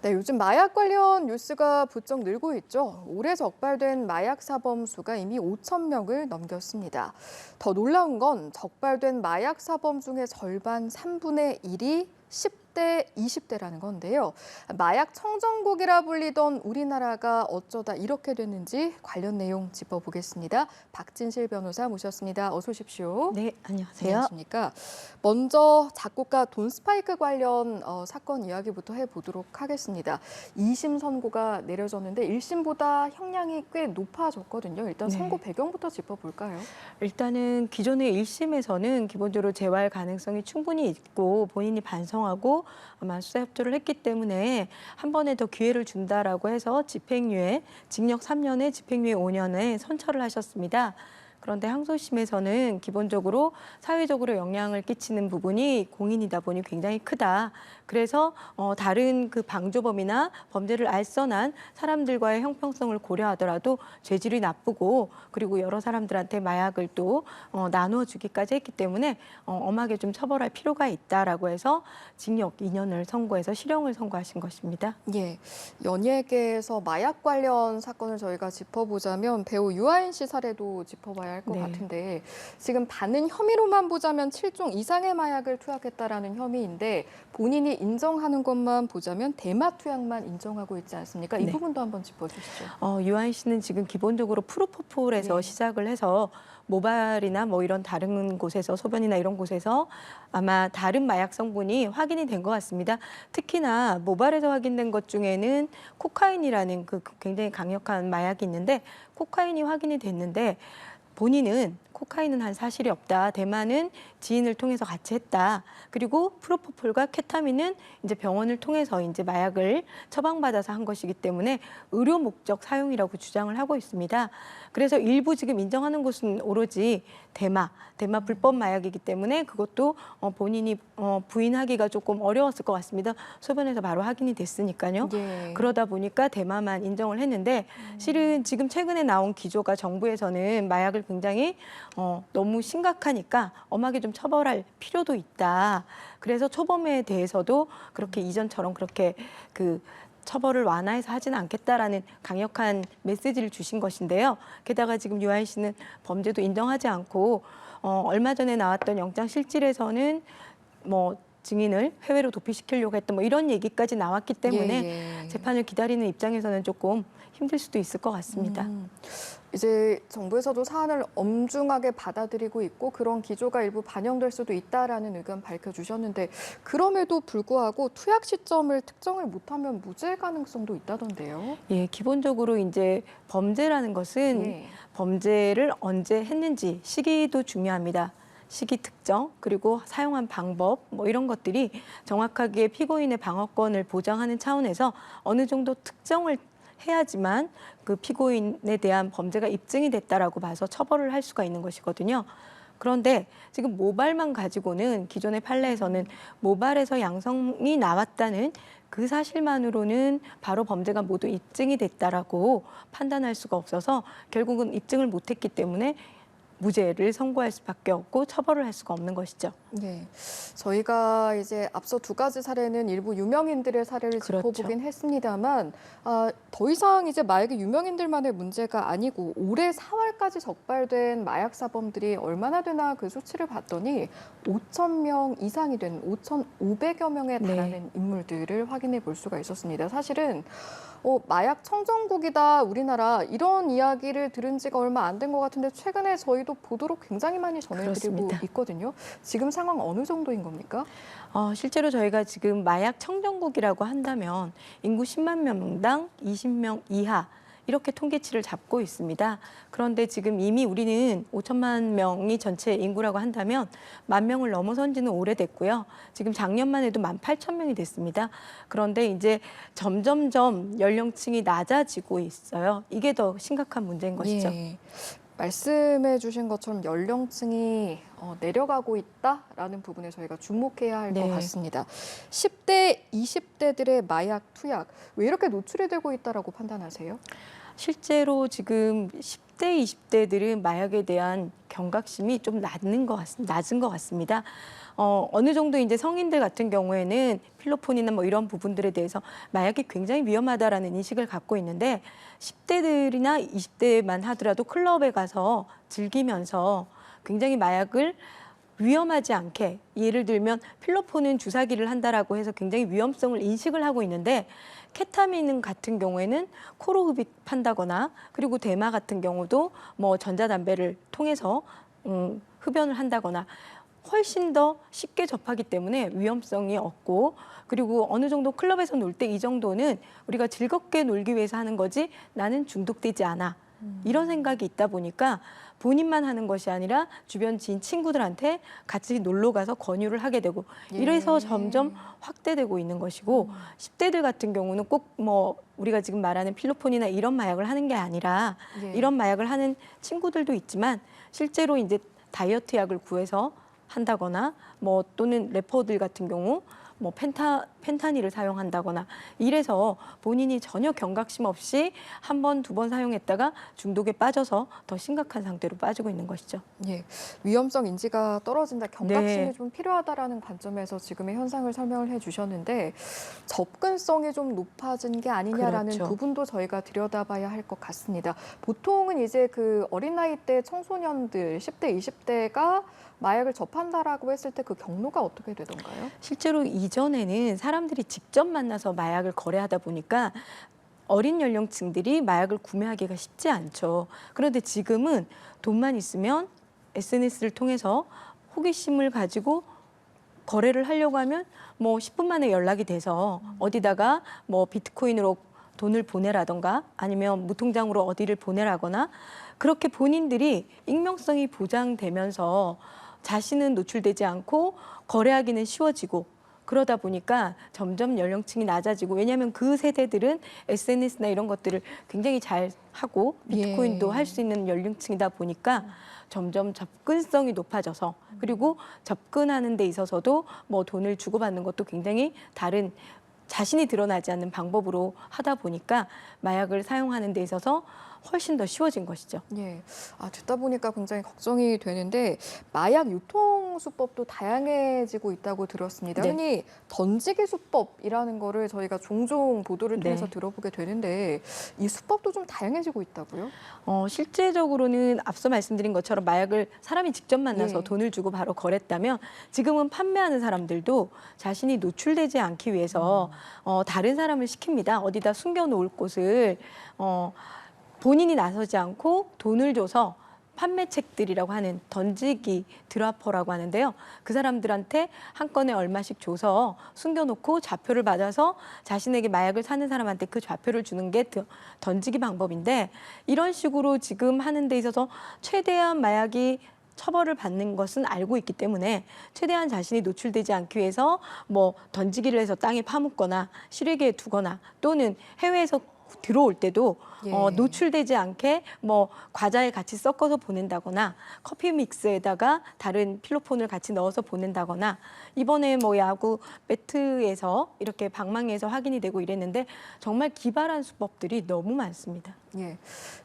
네, 요즘 마약 관련 뉴스가 부쩍 늘고 있죠. 올해 적발된 마약 사범 수가 이미 5천 명을 넘겼습니다. 더 놀라운 건 적발된 마약 사범 중에 절반 3분의 1이 10대, 20대라는 건데요. 마약 청정국이라 불리던 우리나라가 어쩌다 이렇게 됐는지 관련 내용 짚어보겠습니다. 박진실 변호사 모셨습니다. 어서 오십시오. 네, 안녕하세요. 안녕하십니까. 먼저 작곡가 돈 스파이크 관련 사건 이야기부터 해보도록 하겠습니다. 2심 선고가 내려졌는데 1심보다 형량이 꽤 높아졌거든요. 일단 선고 배경부터 짚어볼까요? 일단은 기존의 1심에서는 기본적으로 재활 가능성이 충분히 있고 본인이 반성하고 아마 수사 협조를 했기 때문에 한 번에 더 기회를 준다라고 해서 집행유예, 징역 3년에 집행유예 5년에 선처를 하셨습니다. 그런데 항소심에서는 기본적으로 사회적으로 영향을 끼치는 부분이 공인이다 보니 굉장히 크다. 그래서 다른 그 방조범이나 범죄를 알선한 사람들과의 형평성을 고려하더라도 죄질이 나쁘고 그리고 여러 사람들한테 마약을 또 나누어 주기까지 했기 때문에 엄하게 좀 처벌할 필요가 있다라고 해서 징역 2년을 선고해서 실형을 선고하신 것입니다. 예, 연예계에서 마약 관련 사건을 저희가 짚어보자면 배우 유아인 씨 사례도 짚어봐야 할 것 같은데 지금 받는 혐의로만 보자면 7종 이상의 마약을 투약했다라는 혐의인데 본인이 인정하는 것만 보자면 대마 투약만 인정하고 있지 않습니까? 이 부분도 한번 짚어주시죠. 유아인 씨는 지금 기본적으로 프로포폴에서 시작을 해서 모발이나 뭐 이런 다른 곳에서 소변이나 이런 곳에서 아마 다른 마약 성분이 확인이 된 것 같습니다. 특히나 모발에서 확인된 것 중에는 코카인이라는 그 굉장히 강력한 마약이 있는데 코카인이 확인이 됐는데 본인은 코카인은 한 사실이 없다. 대마는 지인을 통해서 같이 했다. 그리고 프로포폴과 케타민은 이제 병원을 통해서 이제 마약을 처방받아서 한 것이기 때문에 의료 목적 사용이라고 주장을 하고 있습니다. 그래서 일부 지금 인정하는 것은 오로지 대마 불법 마약이기 때문에 그것도 본인이 부인하기가 조금 어려웠을 것 같습니다. 소변에서 바로 확인이 됐으니까요. 그러다 보니까 대마만 인정을 했는데 실은 지금 최근에 나온 기조가 정부에서는 마약을 굉장히 너무 심각하니까 엄하게 좀 처벌할 필요도 있다. 그래서 초범에 대해서도 그렇게 이전처럼 그렇게 그 처벌을 완화해서 하지는 않겠다라는 강력한 메시지를 주신 것인데요. 게다가 지금 유아인 씨는 범죄도 인정하지 않고 얼마 전에 나왔던 영장실질에서는 뭐 증인을 해외로 도피시키려고 했던 뭐 이런 얘기까지 나왔기 때문에 재판을 기다리는 입장에서는 조금 힘들 수도 있을 것 같습니다. 이제 정부에서도 사안을 엄중하게 받아들이고 있고 그런 기조가 일부 반영될 수도 있다라는 의견 밝혀주셨는데 그럼에도 불구하고 투약 시점을 특정을 못하면 무죄 가능성도 있다던데요. 예, 기본적으로 이제 범죄라는 것은 범죄를 언제 했는지 시기도 중요합니다. 시기 특정 그리고 사용한 방법 뭐 이런 것들이 정확하게 피고인의 방어권을 보장하는 차원에서 어느 정도 특정을 해야지만 그 피고인에 대한 범죄가 입증이 됐다라고 봐서 처벌을 할 수가 있는 것이거든요. 그런데 지금 모발만 가지고는 기존의 판례에서는 모발에서 양성이 나왔다는 그 사실만으로는 바로 범죄가 모두 입증이 됐다라고 판단할 수가 없어서 결국은 입증을 못했기 때문에 무죄를 선고할 수밖에 없고 처벌을 할 수가 없는 것이죠. 네, 저희가 이제 앞서 두 가지 사례는 일부 유명인들의 사례를 짚어보긴 했습니다만 더 이상 이제 마약이 유명인들만의 문제가 아니고 올해 4월까지 적발된 마약 사범들이 얼마나 되나 그 수치를 봤더니 5천 명 이상이 되는 5,500여 명에 달하는 인물들을 확인해 볼 수가 있었습니다. 사실은 마약 청정국이다 우리나라 이런 이야기를 들은 지가 얼마 안 된 것 같은데 최근에 저희도 보도로 굉장히 많이 전해드리고 있거든요. 지금 상황 어느 정도인 겁니까? 실제로 저희가 지금 마약 청정국이라고 한다면 인구 10만 명당 20명 이하 이렇게 통계치를 잡고 있습니다. 그런데 지금 이미 우리는 5천만 명이 전체 인구라고 한다면 10,000명을 넘어선 지는 오래됐고요. 지금 작년만 해도 18,000명이 됐습니다. 그런데 이제 점점점 연령층이 낮아지고 있어요. 이게 더 심각한 문제인 것이죠. 말씀해 주신 것처럼 연령층이 내려가고 있다라는 부분에 저희가 주목해야 할 것 같습니다. 10대, 20대들의 마약 투약, 왜 이렇게 노출이 되고 있다라고 판단하세요? 실제로 지금 10대, 20대들은 마약에 대한 경각심이 좀 낮은 것 같습니다. 어느 정도 이제 성인들 같은 경우에는 필로폰이나 뭐 이런 부분들에 대해서 마약이 굉장히 위험하다라는 인식을 갖고 있는데 10대들이나 20대만 하더라도 클럽에 가서 즐기면서 굉장히 마약을 위험하지 않게, 예를 들면 필로폰은 주사기를 한다라고 해서 굉장히 위험성을 인식을 하고 있는데 케타민 같은 경우에는 코로 흡입한다거나, 그리고 대마 같은 경우도 뭐 전자담배를 통해서 흡연을 한다거나 훨씬 더 쉽게 접하기 때문에 위험성이 없고, 그리고 어느 정도 클럽에서 놀 때 이 정도는 우리가 즐겁게 놀기 위해서 하는 거지 나는 중독되지 않아, 이런 생각이 있다 보니까 본인만 하는 것이 아니라 주변 지인 친구들한테 같이 놀러 가서 권유를 하게 되고, 이래서 점점 확대되고 있는 것이고, 10대들 같은 경우는 꼭 뭐 우리가 지금 말하는 필로폰이나 이런 마약을 하는 게 아니라 이런 마약을 하는 친구들도 있지만 실제로 이제 다이어트 약을 구해서 한다거나, 뭐 또는 래퍼들 같은 경우 뭐 펜타닐을 사용한다거나, 이래서 본인이 전혀 경각심 없이 한 번, 두 번 사용했다가 중독에 빠져서 더 심각한 상태로 빠지고 있는 것이죠. 예, 위험성 인지가 떨어진다, 경각심이 네. 좀 필요하다라는 관점에서 지금의 현상을 설명을 해주셨는데 접근성이 좀 높아진 게 아니냐라는 그렇죠. 부분도 저희가 들여다봐야 할 것 같습니다. 보통은 이제 그 어린 나이 때 청소년들 10대, 20대가 마약을 접한다라고 했을 때 그 경로가 어떻게 되던가요? 실제로 이전에는 사람들이 직접 만나서 마약을 거래하다 보니까 어린 연령층들이 마약을 구매하기가 쉽지 않죠. 그런데 지금은 돈만 있으면 SNS를 통해서 호기심을 가지고 거래를 하려고 하면 뭐 10분 만에 연락이 돼서 어디다가 뭐 비트코인으로 돈을 보내라던가 아니면 무통장으로 어디를 보내라거나, 그렇게 본인들이 익명성이 보장되면서 자신은 노출되지 않고 거래하기는 쉬워지고, 그러다 보니까 점점 연령층이 낮아지고, 왜냐하면 그 세대들은 SNS나 이런 것들을 굉장히 잘 하고 비트코인도 할 수 있는 연령층이다 보니까 점점 접근성이 높아져서, 그리고 접근하는 데 있어서도 뭐 돈을 주고받는 것도 굉장히 다른, 자신이 드러나지 않는 방법으로 하다 보니까 마약을 사용하는 데 있어서 훨씬 더 쉬워진 것이죠. 예, 듣다 보니까 굉장히 걱정이 되는데 마약 유통 수법도 다양해지고 있다고 들었습니다. 네. 흔히 던지기 수법이라는 거를 저희가 종종 보도를 통해서 네. 들어보게 되는데 이 수법도 좀 다양해지고 있다고요? 실제적으로는 앞서 말씀드린 것처럼 마약을 사람이 직접 만나서 예. 돈을 주고 바로 거랬다면, 지금은 판매하는 사람들도 자신이 노출되지 않기 위해서 다른 사람을 시킵니다. 어디다 숨겨놓을 곳을 본인이 나서지 않고 돈을 줘서 판매책들이라고 하는 던지기 드라퍼라고 하는데요. 그 사람들한테 한 건에 얼마씩 줘서 숨겨놓고 좌표를 받아서 자신에게 마약을 사는 사람한테 그 좌표를 주는 게 던지기 방법인데, 이런 식으로 지금 하는 데 있어서 최대한 마약이 처벌을 받는 것은 알고 있기 때문에 최대한 자신이 노출되지 않기 위해서 뭐 던지기를 해서 땅에 파묻거나 시래기에 두거나, 또는 해외에서 들어올 때도 노출되지 않게 뭐 과자에 같이 섞어서 보낸다거나, 커피 믹스에다가 다른 필로폰을 같이 넣어서 보낸다거나, 이번에 뭐 야구 배트에서 이렇게 방망이에서 확인이 되고 이랬는데 정말 기발한 수법들이 너무 많습니다. 예,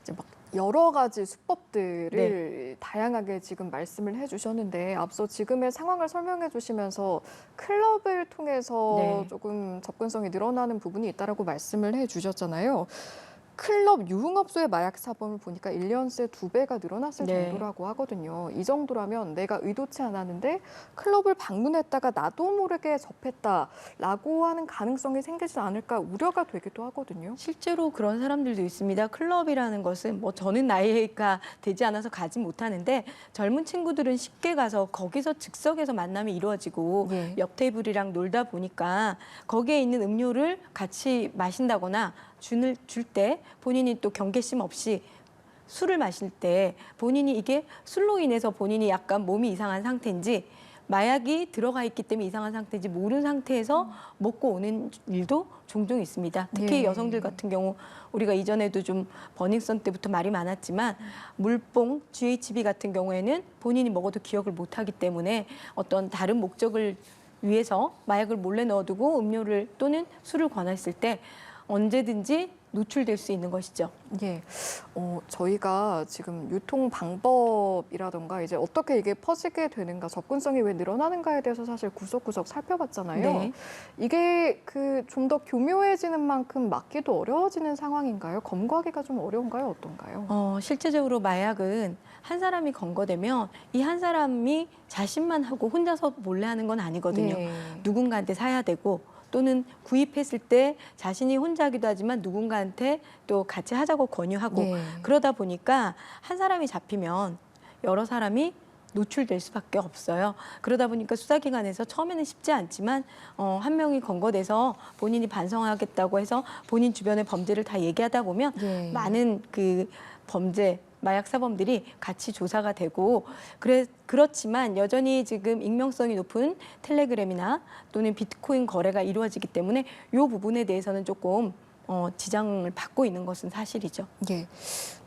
이제 막 여러 가지 수법들을 다양하게 지금 말씀을 해주셨는데, 앞서 지금의 상황을 설명해 주시면서 클럽을 통해서 조금 접근성이 늘어나는 부분이 있다라고 말씀을 해주셨잖아요. 클럽 유흥업소의 마약 사범을 보니까 1년 새 2배가 늘어났을 정도라고 하거든요. 이 정도라면 내가 의도치 않았는데 클럽을 방문했다가 나도 모르게 접했다라고 하는 가능성이 생기지 않을까 우려가 되기도 하거든요. 실제로 그런 사람들도 있습니다. 클럽이라는 것은 뭐 저는 나이가 되지 않아서 가지 못하는데, 젊은 친구들은 쉽게 가서 거기서 즉석에서 만남이 이루어지고 옆 테이블이랑 놀다 보니까 거기에 있는 음료를 같이 마신다거나 줄 때 본인이 또 경계심 없이 술을 마실 때 본인이 이게 술로 인해서 본인이 약간 몸이 이상한 상태인지 마약이 들어가 있기 때문에 이상한 상태인지 모르는 상태에서 먹고 오는 일도 종종 있습니다. 특히 여성들 같은 경우 우리가 이전에도 좀 버닝썬 때부터 말이 많았지만 물뽕, GHB 같은 경우에는 본인이 먹어도 기억을 못하기 때문에 어떤 다른 목적을 위해서 마약을 몰래 넣어두고 음료를 또는 술을 권했을 때 언제든지 노출될 수 있는 것이죠. 예, 저희가 지금 유통 방법이라던가 이제 어떻게 이게 퍼지게 되는가, 접근성이 왜 늘어나는가에 대해서 사실 구석구석 살펴봤잖아요. 네. 이게 그 좀 더 교묘해지는 만큼 막기도 어려워지는 상황인가요? 검거하기가 좀 어려운가요? 어떤가요? 실제적으로 마약은 한 사람이 검거되면 이 한 사람이 자신만 하고 혼자서 몰래 하는 건 아니거든요. 예. 누군가한테 사야 되고 또는 구입했을 때 자신이 혼자 하기도 하지만 누군가한테 또 같이 하자고 권유하고 예. 그러다 보니까 한 사람이 잡히면 여러 사람이 노출될 수밖에 없어요. 그러다 보니까 수사기관에서 처음에는 쉽지 않지만 한 명이 검거돼서 본인이 반성하겠다고 해서 본인 주변의 범죄를 다 얘기하다 보면 예. 많은 그 범죄 마약 사범들이 같이 조사가 되고 그렇지만 여전히 지금 익명성이 높은 텔레그램이나 또는 비트코인 거래가 이루어지기 때문에 이 부분에 대해서는 조금 지장을 받고 있는 것은 사실이죠. 예.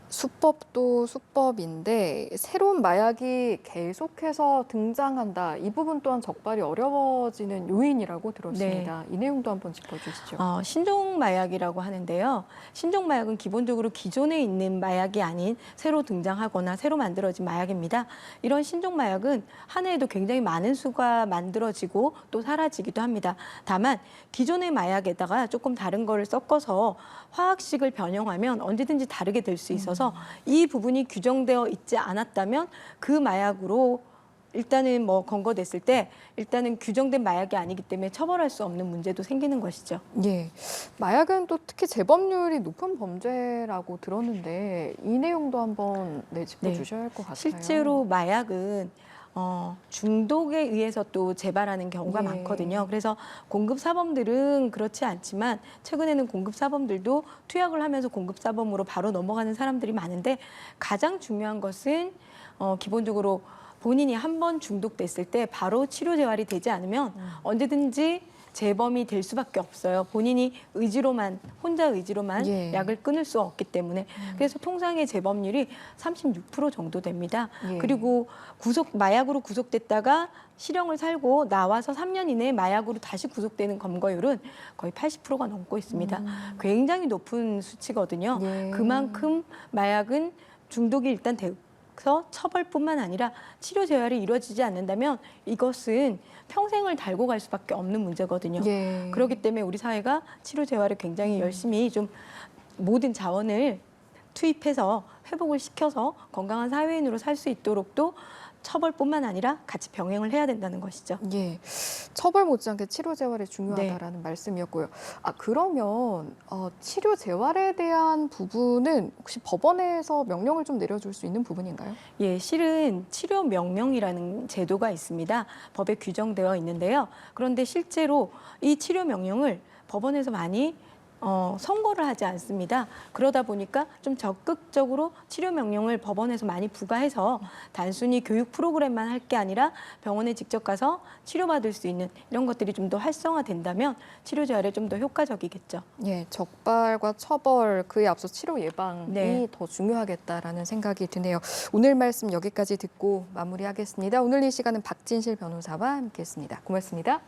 수법도 수법인데 새로운 마약이 계속해서 등장한다. 이 부분 또한 적발이 어려워지는 요인이라고 들었습니다. 이 내용도 한번 짚어주시죠. 신종 마약이라고 하는데요. 신종 마약은 기본적으로 기존에 있는 마약이 아닌 새로 등장하거나 새로 만들어진 마약입니다. 이런 신종 마약은 한 해에도 굉장히 많은 수가 만들어지고 또 사라지기도 합니다. 다만 기존의 마약에다가 조금 다른 거를 섞어서 화학식을 변형하면 언제든지 다르게 될 수 있어서 이 부분이 규정되어 있지 않았다면 그 마약으로 일단은 검거됐을 때 일단은 규정된 마약이 아니기 때문에 처벌할 수 없는 문제도 생기는 것이죠. 예. 마약은 또 특히 재범률이 높은 범죄라고 들었는데 이 내용도 한번 짚어주셔야 할 것 같아요. 실제로 마약은 중독에 의해서 또 재발하는 경우가 예. 많거든요. 그래서 공급 사범들은 그렇지 않지만 최근에는 공급 사범들도 투약을 하면서 공급 사범으로 바로 넘어가는 사람들이 많은데 가장 중요한 것은 기본적으로 본인이 한 번 중독됐을 때 바로 치료 재활이 되지 않으면 언제든지 재범이 될 수밖에 없어요. 본인이 혼자 의지로만 예. 약을 끊을 수 없기 때문에. 그래서 통상의 재범률이 36% 정도 됩니다. 예. 그리고 마약으로 구속됐다가 실형을 살고 나와서 3년 이내에 마약으로 다시 구속되는 검거율은 거의 80%가 넘고 있습니다. 굉장히 높은 수치거든요. 예. 그만큼 마약은 중독이 일단 돼서 처벌뿐만 아니라 치료 재활이 이루어지지 않는다면 이것은 평생을 달고 갈 수밖에 없는 문제거든요. 예. 그렇기 때문에 우리 사회가 치료 재활을 굉장히 열심히 좀 모든 자원을 투입해서 회복을 시켜서 건강한 사회인으로 살 수 있도록 또 처벌뿐만 아니라 같이 병행을 해야 된다는 것이죠. 예, 처벌 못지않게 치료 재활이 중요하다라는 말씀이었고요. 그러면 치료 재활에 대한 부분은 혹시 법원에서 명령을 좀 내려줄 수 있는 부분인가요? 예, 실은 치료 명령이라는 제도가 있습니다. 법에 규정되어 있는데요. 그런데 실제로 이 치료 명령을 법원에서 많이 선고를 하지 않습니다. 그러다 보니까 좀 적극적으로 치료 명령을 법원에서 많이 부과해서 단순히 교육 프로그램만 할 게 아니라 병원에 직접 가서 치료받을 수 있는 이런 것들이 좀 더 활성화된다면 치료 재활에 좀 더 효과적이겠죠. 예, 적발과 처벌, 그에 앞서 치료 예방이 네. 더 중요하겠다라는 생각이 드네요. 오늘 말씀 여기까지 듣고 마무리하겠습니다. 오늘 이 시간은 박진실 변호사와 함께했습니다. 고맙습니다.